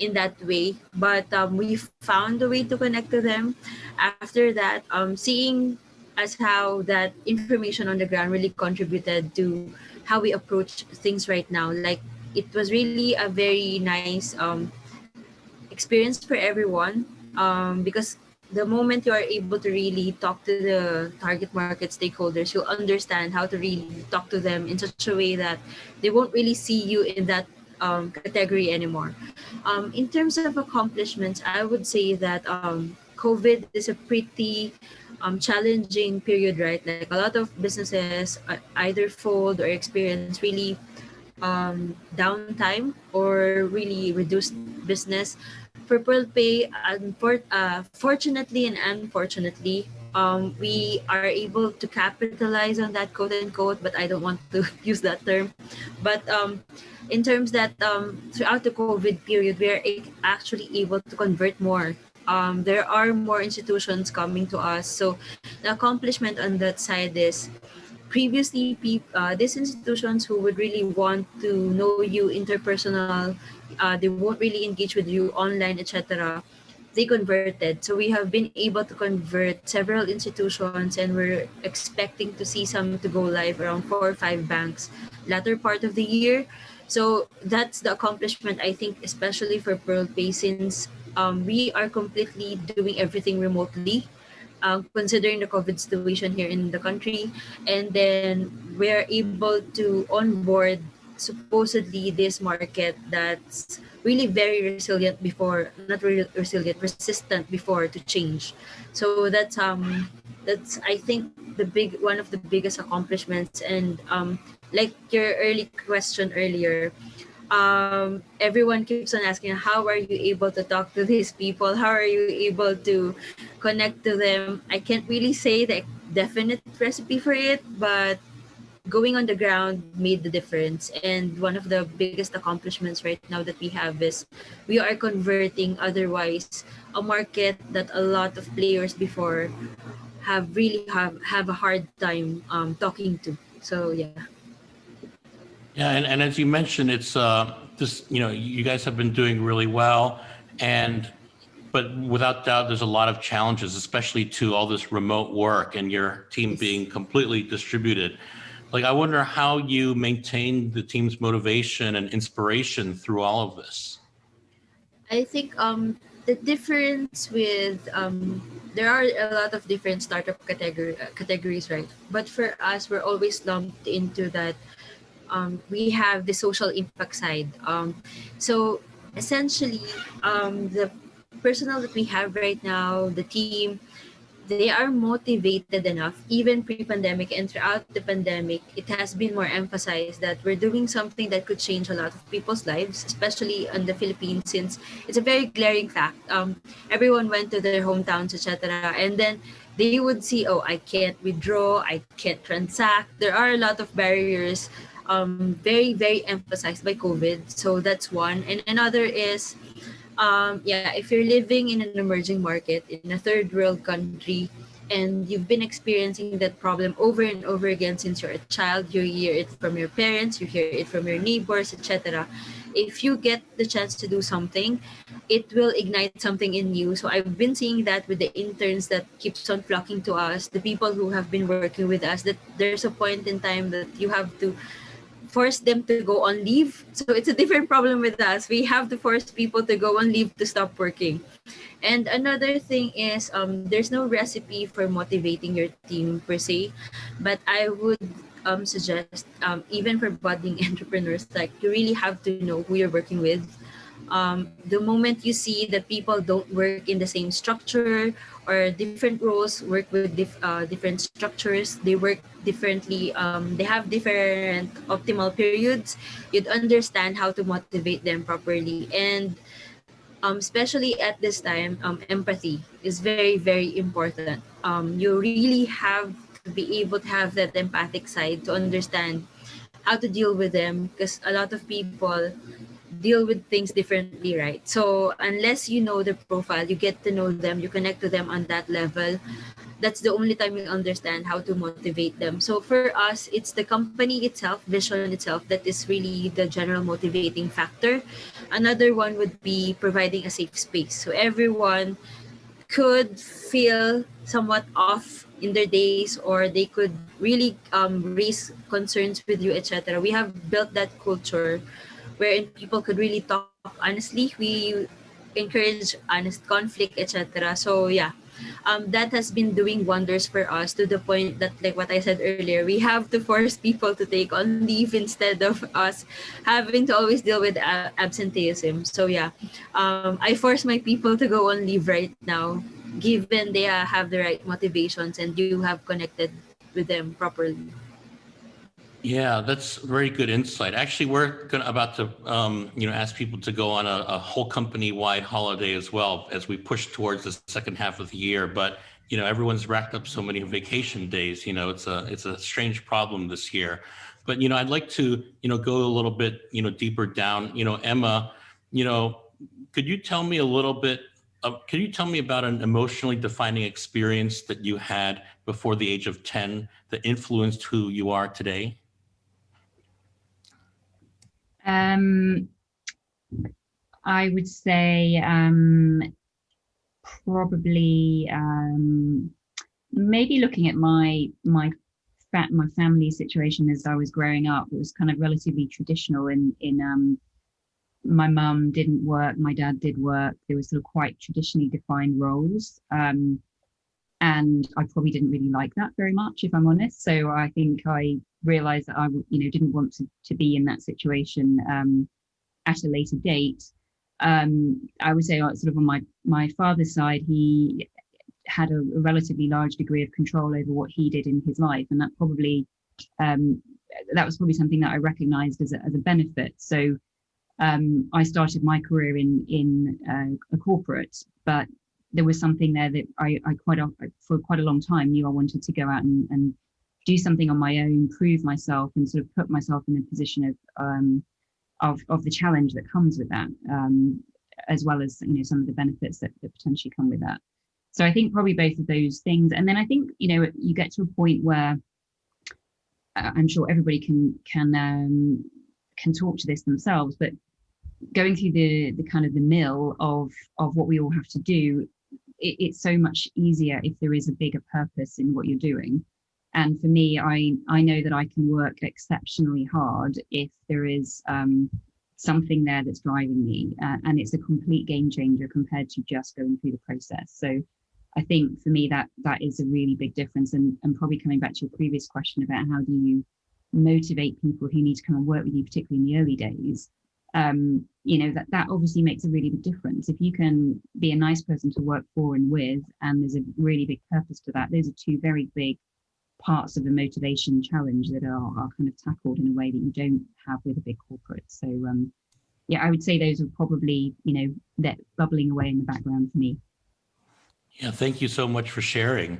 in that way, but we found a way to connect to them. After that, seeing as how that information on the ground really contributed to how we approach things right now. Like it was really a very nice experience for everyone, because the moment you are able to really talk to the target market stakeholders, you'll understand how to really talk to them in such a way that they won't really see you in that category anymore. In terms of accomplishments, I would say that COVID is a pretty challenging period, right? Like a lot of businesses either fold or experience really downtime or really reduced business. For Pearl Pay, fortunately and unfortunately, we are able to capitalize on that, quote unquote, but I don't want to use that term. But in terms that throughout the COVID period, we are actually able to convert more. There are more institutions coming to us. So the accomplishment on that side is previously these institutions who would really want to know you interpersonal, they won't really engage with you online, etc. They converted. So we have been able to convert several institutions, and we're expecting to see some to go live around 4 or 5 banks latter part of the year. So that's the accomplishment, I think, especially for Pearl Pay, since we are completely doing everything remotely, considering the COVID situation here in the country. And then we're able to onboard supposedly this market that's really very resilient before, not really resilient, resistant before to change. So that's I think the big one of the biggest accomplishments. And like your early question earlier, everyone keeps on asking, how are you able to talk to these people? How are you able to connect to them? I can't really say the definite recipe for it, but going on the ground made the difference. And one of the biggest accomplishments right now that we have is we are converting otherwise a market that a lot of players before have a hard time talking to. So yeah. Yeah, and as you mentioned, it's this. You guys have been doing really well, but without doubt, there's a lot of challenges, especially to all this remote work and your team being completely distributed. Like, I wonder how you maintain the team's motivation and inspiration through all of this. I think the difference with there are a lot of different startup categories, right? But for us, we're always lumped into that. We have the social impact side. So essentially, the personnel that we have right now, the team, they are motivated enough, even pre-pandemic and throughout the pandemic. It has been more emphasized that we're doing something that could change a lot of people's lives, especially in the Philippines, since it's a very glaring fact. Everyone went to their hometowns, etc. And then they would see, oh, I can't withdraw, I can't transact. There are a lot of barriers, very, very emphasized by COVID. So that's one. And another is, if you're living in an emerging market in a third world country and you've been experiencing that problem over and over again since you're a child, you hear it from your parents, you hear it from your neighbors, etc. If you get the chance to do something, it will ignite something in you. So I've been seeing that with the interns that keeps on flocking to us, the people who have been working with us, that there's a point in time that you have to force them to go on leave. So it's a different problem with us. We have to force people to go on leave to stop working. And another thing is there's no recipe for motivating your team per se, but I would suggest, even for budding entrepreneurs, like you really have to know who you're working with. The moment you see that people don't work in the same structure, or different roles work with different structures, they work differently, they have different optimal periods, you'd understand how to motivate them properly. And especially at this time, empathy is very, very important. You really have to be able to have that empathic side to understand how to deal with them, because a lot of people deal with things differently, right? So unless you know the profile, you get to know them, you connect to them on that level, that's the only time you understand how to motivate them. So for us, it's the company itself, vision itself, that is really the general motivating factor. Another one would be providing a safe space. So everyone could feel somewhat off in their days, or they could really raise concerns with you, etc. We have built that culture wherein people could really talk honestly. We encourage honest conflict, etc. So yeah, that has been doing wonders for us, to the point that, like what I said earlier, we have to force people to take on leave instead of us having to always deal with absenteeism. So yeah, I force my people to go on leave right now, given they have the right motivations and you have connected with them properly. Yeah, that's very good insight. Actually, we're about to, ask people to go on a whole company-wide holiday as well, as we push towards the second half of the year. But everyone's racked up so many vacation days. It's a strange problem this year. But I'd like to go a little bit deeper down. Emma, could you tell me a little bit? Could you tell me about an emotionally defining experience that you had before the age of 10 that influenced who you are today? I would say probably maybe looking at my family situation as I was growing up. It was kind of relatively traditional in my mum didn't work, my dad did work. There was sort of quite traditionally defined roles. And I probably didn't really like that very much, if I'm honest. So I think I realized that I didn't want to be in that situation at a later date. I would say sort of on my father's side, he had a relatively large degree of control over what he did in his life, and that was probably something that I recognized as a benefit. So I started my career in a corporate, but there was something there that I for quite a long time knew I wanted to go out and do something on my own, prove myself, and sort of put myself in a position of the challenge that comes with that, as well as some of the benefits that potentially come with that. So I think probably both of those things. And then I think you get to a point where I'm sure everybody can talk to this themselves, but going through the kind of the mill of what we all have to do, it's so much easier if there is a bigger purpose in what you're doing. And for me, I know that I can work exceptionally hard if there is something there that's driving me, and it's a complete game changer compared to just going through the process. So I think for me that is a really big difference. And probably coming back to your previous question about how do you motivate people who need to come and work with you, particularly in the early days, that obviously makes a really big difference. If you can be a nice person to work for and with, and there's a really big purpose to that, those are two very big parts of the motivation challenge that are kind of tackled in a way that you don't have with a big corporate. So I would say those are probably that bubbling away in the background for me. Yeah, thank you so much for sharing.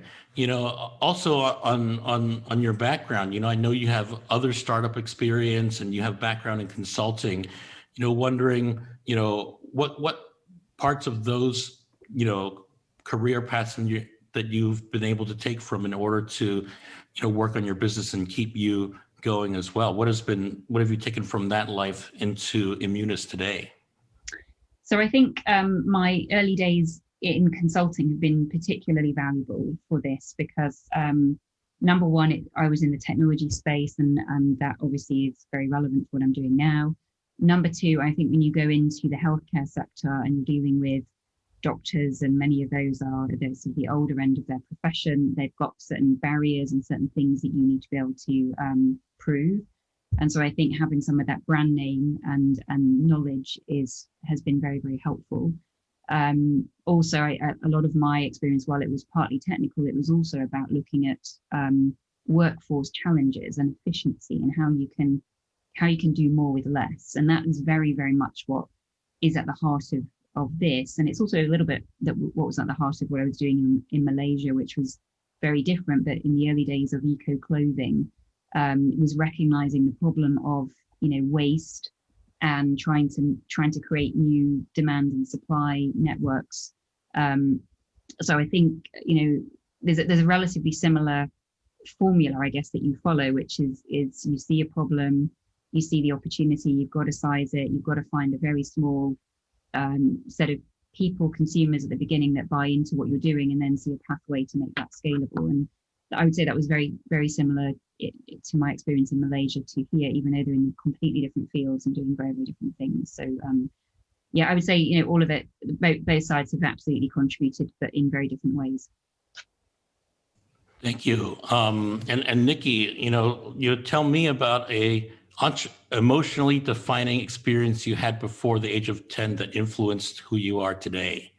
Also on your background, I know you have other startup experience and you have background in consulting. Wondering, what parts of those, career paths that you've been able to take from in order to, work on your business and keep you going as well. What have you taken from that life into Immunis today? So I think my early days in consulting have been particularly valuable for this because number one, I was in the technology space, and that obviously is very relevant to what I'm doing now. Number two, I think when you go into the healthcare sector and you're dealing with doctors, and many of those are they're sort of the older end of their profession. They've got certain barriers and certain things that you need to be able to prove. And so I think having some of that brand name and knowledge has been very, very helpful. Also, a lot of my experience, while it was partly technical, it was also about looking at workforce challenges and efficiency and how you can do more with less. And that is very, very much what is at the heart of this. And it's also a little bit what was at the heart of what I was doing in Malaysia, which was very different. But in the early days of eco clothing, was recognizing the problem of waste and trying to create new demand and supply networks. So I think there's a relatively similar formula, I guess, that you follow, which is you see a problem, you see the opportunity, you've got to size it, you've got to find a very small set of people, consumers at the beginning that buy into what you're doing, and then see a pathway to make that scalable. And I would say that was very, very similar to my experience in Malaysia to here, even though they're in completely different fields and doing very, very different things. So I would say all of it, both sides have absolutely contributed, but in very different ways. Thank you. And Nikki, you tell me about a emotionally defining experience you had before the age of 10 that influenced who you are today.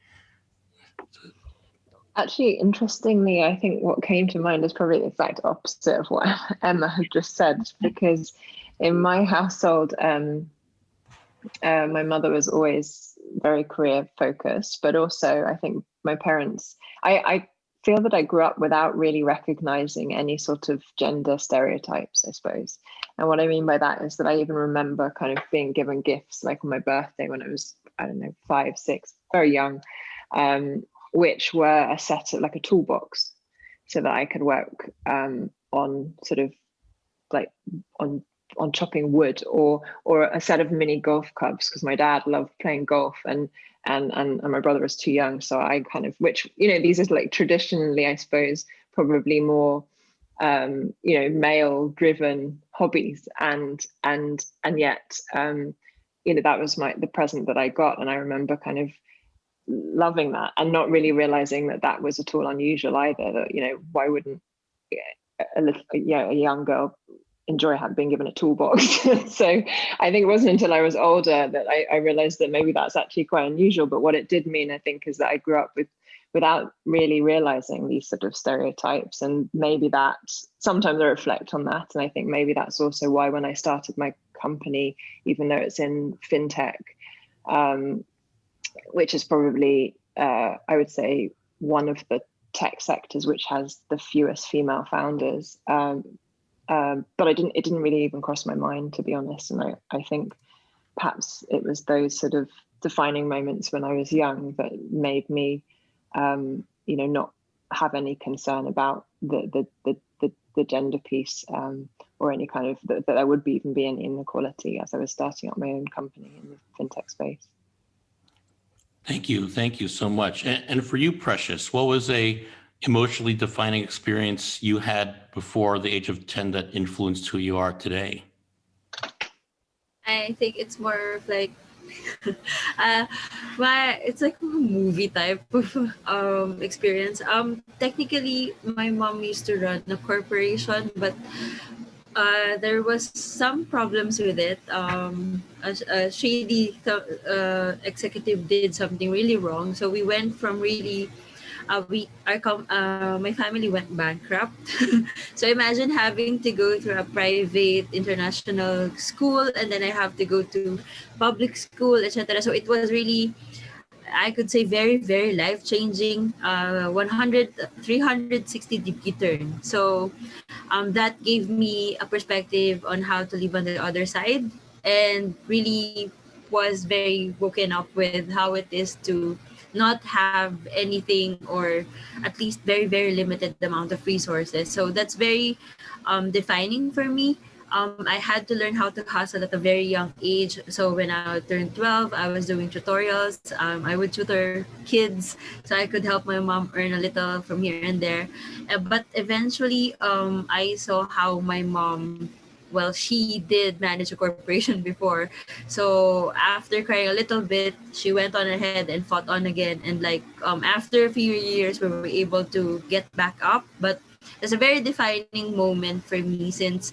Actually, interestingly, I think what came to mind is probably the exact opposite of what Emma had just said, because in my household, my mother was always very career focused, but also I think my parents, I feel that I grew up without really recognizing any sort of gender stereotypes, I suppose. And what I mean by that is that I even remember kind of being given gifts like on my birthday when I was, 5, 6, very young, which were a set of like a toolbox so that I could work on sort of like on chopping wood, or a set of mini golf clubs, because my dad loved playing golf and my brother was too young. So I kind of, which, these are like traditionally, I suppose, probably more, male driven hobbies. And yet, that was the present that I got. And I remember kind of loving that and not really realizing that was at all unusual either, that, why wouldn't a young girl enjoy being given a toolbox? So I think it wasn't until I was older that I realized that maybe that's actually quite unusual. But what it did mean, I think, is that I grew up without really realizing these sort of stereotypes. And maybe that sometimes I reflect on that. And I think maybe that's also why when I started my company, even though it's in fintech, which is probably, I would say, one of the tech sectors which has the fewest female founders. But it didn't really even cross my mind, to be honest. And I think perhaps it was those sort of defining moments when I was young that made me, not have any concern about the gender piece, or any kind of that there would even be an inequality as I was starting up my own company in the fintech space. Thank you so much. And for you, Precious, what was a emotionally defining experience you had before the age of 10 that influenced who you are today? I think it's more of like it's like a movie type of experience. Technically, my mom used to run a corporation, but there was some problems with it. A shady executive did something really wrong, so we went from really my family went bankrupt. So imagine having to go through a private international school, and then I have to go to public school, etc. So it was really, I could say, very, very life-changing, 360-degree turn. So that gave me a perspective on how to live on the other side, and really was very woken up with how it is to not have anything, or at least very, very limited amount of resources. So that's very defining for me. I had to learn how to hustle at a very young age. So when I turned 12, I was doing tutorials. I would tutor kids so I could help my mom earn a little from here and there. But eventually, I saw how my mom well, she did manage a corporation before. So after crying a little bit, she went on ahead and fought on again. And like after a few years, we were able to get back up. But it's a very defining moment for me, since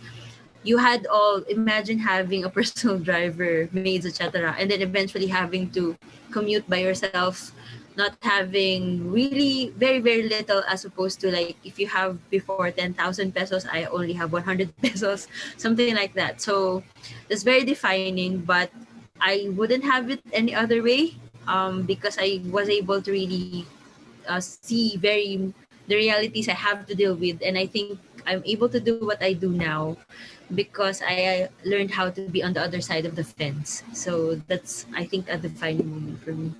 you had all, imagine having a personal driver, maids, etc., and then eventually having to commute by yourself, not having really very very little, as opposed to like if you have before 10,000 pesos, I only have 100 pesos, something like that. So it's very defining, but I wouldn't have it any other way, because I was able to really see very the realities I have to deal with, and I think I'm able to do what I do now because I learned how to be on the other side of the fence. So that's, I think, a defining moment for me.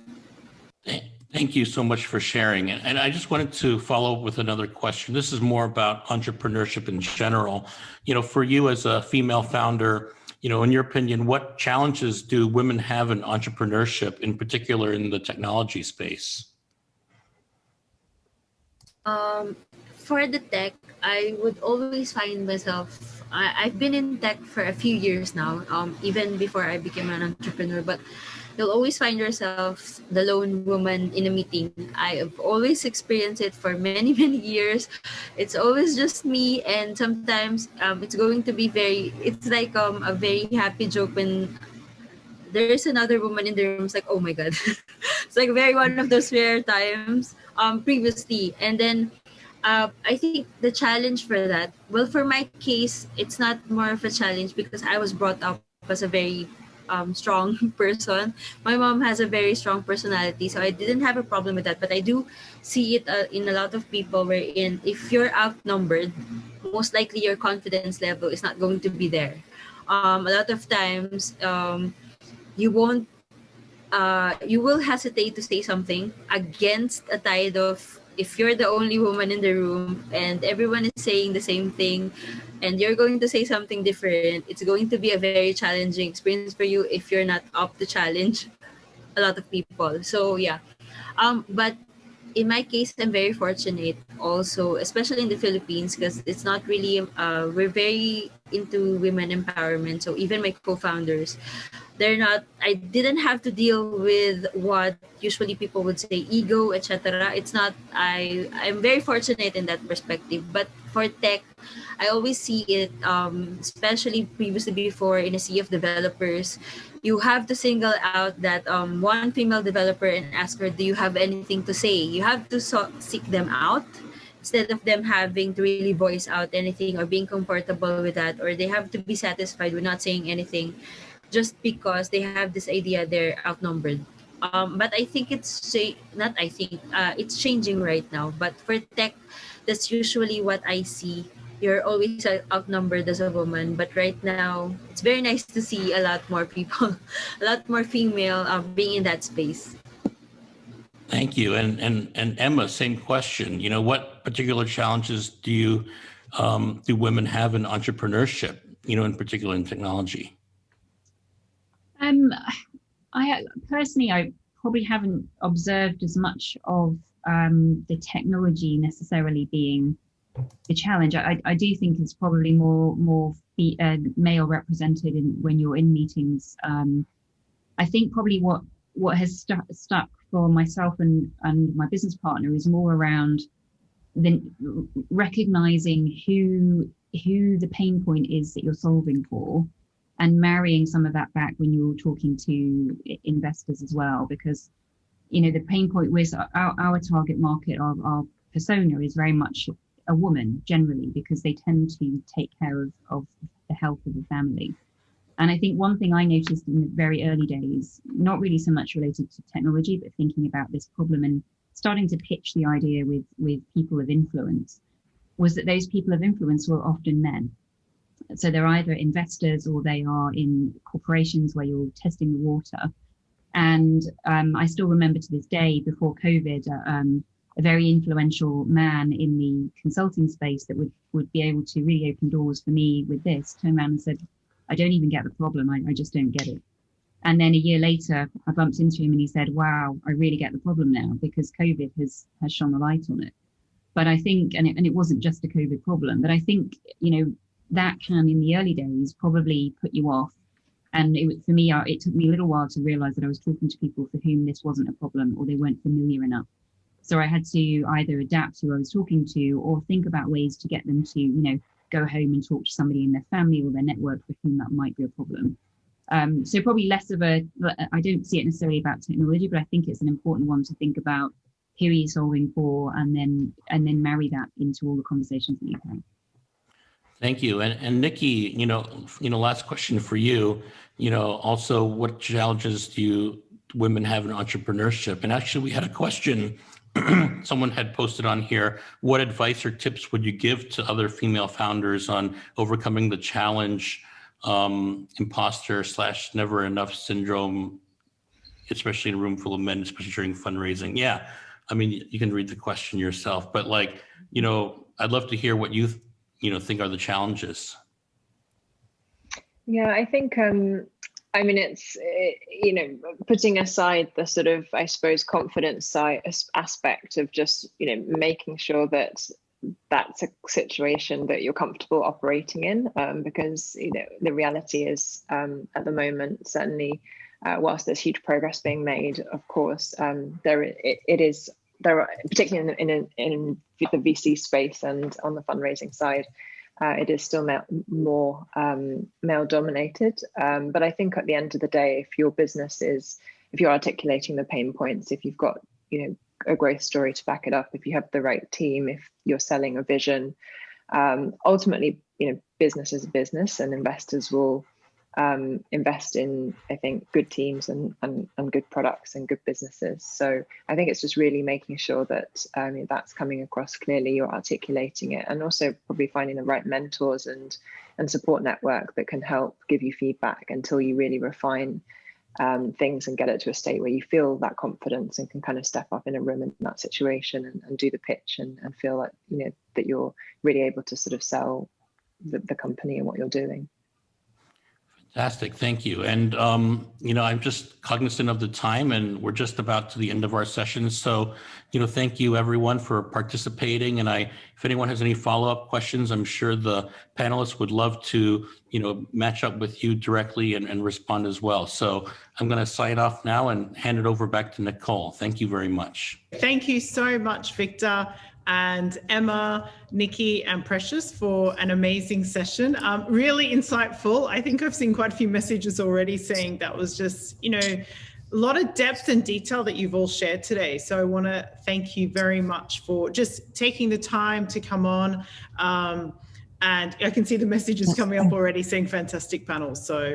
Thank you so much for sharing. And I just wanted to follow up with another question. This is more about entrepreneurship in general. For you as a female founder, in your opinion, what challenges do women have in entrepreneurship, in particular in the technology space? For the tech, I would always find myself, I've been in tech for a few years now, even before I became an entrepreneur, but you'll always find yourself the lone woman in a meeting. I have always experienced it for many, many years. It's always just me, and sometimes it's going to be it's like a very happy joke when there's another woman in the room. It's like, oh my God. It's like very one of those rare times previously. And then I think the challenge for that, well, for my case, it's not more of a challenge because I was brought up as a very strong person. My mom has a very strong personality, so I didn't have a problem with that. But I do see it in a lot of people wherein if you're outnumbered, most likely your confidence level is not going to be there. A lot of times, you won't you will hesitate to say something against a tide of, if you're the only woman in the room and everyone is saying the same thing and you're going to say something different, it's going to be a very challenging experience for you if you're not up to challenge a lot of people. So yeah, but in my case, I'm very fortunate also, especially in the Philippines, because it's not really, we're very into women empowerment. So even my co-founders, I didn't have to deal with what usually people would say, ego, etc. It's not, I'm very fortunate in that perspective. But for tech, I always see it, especially previously before in a sea of developers, you have to single out that one female developer and ask her, do you have anything to say? You have to seek them out instead of them having to really voice out anything or being comfortable with that, or they have to be satisfied with not saying anything just because they have this idea they're outnumbered. But I think it's changing right now. But for tech, that's usually what I see. You're always outnumbered as a woman, but right now it's very nice to see a lot more people, a lot more female being in that space. Thank you. And Emma, same question. What particular challenges do women have in entrepreneurship, in particular in technology? I personally, I probably haven't observed as much of the technology necessarily being the challenge. I do think it's probably more male represented when you're in meetings. I think probably what has stuck for myself and my business partner is more around the recognizing who the pain point is that you're solving for, and marrying some of that back when you're talking to investors as well, because the pain point with our target market, our persona is very much a woman generally, because they tend to take care of the health of the family. And I think one thing I noticed in the very early days, not really so much related to technology, but thinking about this problem and starting to pitch the idea with people of influence, was that those people of influence were often men. So they're either investors or they are in corporations where you're testing the water. And I still remember to this day, before COVID, a very influential man in the consulting space that would be able to really open doors for me with this, turned around and said, I don't even get the problem. I just don't get it. And then a year later, I bumped into him and he said, wow, I really get the problem now, because COVID has shone a light on it. But I think, and it wasn't just a COVID problem, but I think, that can, in the early days, probably put you off. And for me, it took me a little while to realize that I was talking to people for whom this wasn't a problem, or they weren't familiar enough. So I had to either adapt who I was talking to, or think about ways to get them to, go home and talk to somebody in their family or their network for whom that might be a problem. So probably less of I don't see it necessarily about technology, but I think it's an important one to think about who are you solving for, and then marry that into all the conversations that you have. Thank you. And Nikki, last question for you, also what challenges do women have in entrepreneurship? And actually we had a question, someone had posted on here, what advice or tips would you give to other female founders on overcoming the challenge, imposter / never enough syndrome, especially in a room full of men, especially during fundraising? Yeah. I mean, you can read the question yourself, but I'd love to hear what you think are the challenges. Yeah, I think, it's, putting aside the sort of, I suppose, confidence side aspect of just, making sure that that's a situation that you're comfortable operating in, because, the reality is at the moment, certainly, whilst there's huge progress being made, of course, there are, particularly in the VC space and on the fundraising side, it is still more male dominated. But I think at the end of the day, if you're articulating the pain points, if you've got, a growth story to back it up, if you have the right team, if you're selling a vision, ultimately, business is a business, and investors will invest in, I think, good teams and good products and good businesses. So I think it's just really making sure that that's coming across clearly, you're articulating it, and also probably finding the right mentors and support network that can help give you feedback until you really refine things and get it to a state where you feel that confidence and can kind of step up in a room in that situation and do the pitch and feel like, that you're really able to sort of sell the company and what you're doing. Fantastic. Thank you. And, I'm just cognizant of the time, and we're just about to the end of our session. So, thank you everyone for participating. And if anyone has any follow-up questions, I'm sure the panelists would love to, match up with you directly and respond as well. So I'm going to sign off now and hand it over back to Nicole. Thank you very much. Thank you so much, Victor, and Emma, Nikki, and Precious for an amazing session. Really insightful. I think I've seen quite a few messages already saying that was just, a lot of depth and detail that you've all shared today. So I want to thank you very much for just taking the time to come on. And I can see the messages coming up already saying fantastic panel. So